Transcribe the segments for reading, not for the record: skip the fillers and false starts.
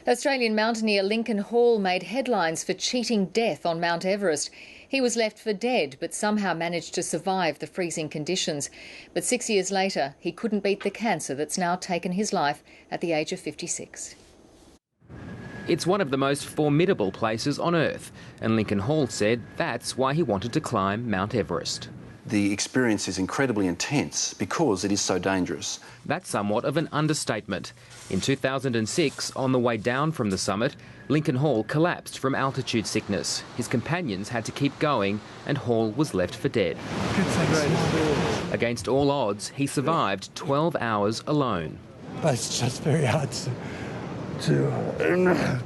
Australian mountaineer Lincoln Hall made headlines for cheating death on Mount Everest. He was left for dead, but somehow managed to survive the freezing conditions. But 6 years later, he couldn't beat the cancer that's now taken his life at the age of 56. It's one of the most formidable places on Earth, and Lincoln Hall said that's why he wanted to climb Mount Everest. The experience is incredibly intense because it is so dangerous. That's somewhat of an understatement. In 2006, on the way down from the summit, Lincoln Hall collapsed from altitude sickness. His companions had to keep going, and Hall was left for dead. Against all odds, he survived 12 hours alone. But it's just very hard to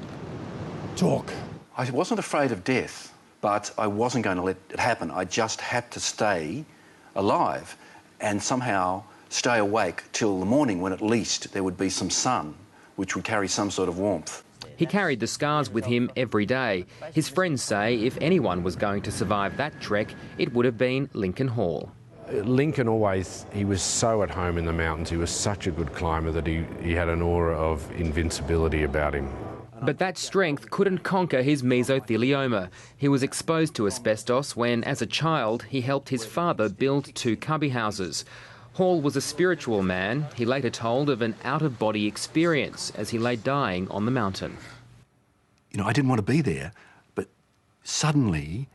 talk. I wasn't afraid of death, but I wasn't going to let it happen. I just had to stay alive and somehow stay awake till the morning, when at least there would be some sun, which would carry some sort of warmth. He carried the scars with him every day. His friends say if anyone was going to survive that trek, it would have been Lincoln Hall. Lincoln he was so at home in the mountains. He was such a good climber that he had an aura of invincibility about him. But that strength couldn't conquer his mesothelioma. He was exposed to asbestos when, as a child, he helped his father build 2 cubby houses. Hall was a spiritual man. He later told of an out-of-body experience as he lay dying on the mountain. You know, I didn't want to be there, but suddenly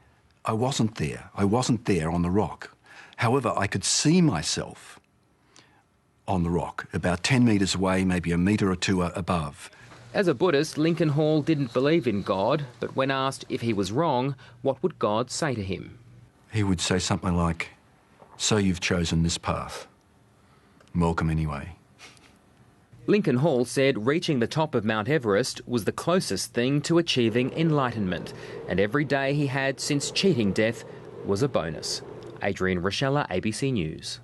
I wasn't there. I wasn't there on the rock. However, I could see myself on the rock, about 10 metres away, maybe a metre or 2 above. As a Buddhist, Lincoln Hall didn't believe in God, but when asked if he was wrong, what would God say to him? He would say something like, "So you've chosen this path. Welcome anyway." Lincoln Hall said reaching the top of Mount Everest was the closest thing to achieving enlightenment, and every day he had since cheating death was a bonus. Adrian Rochella, ABC News.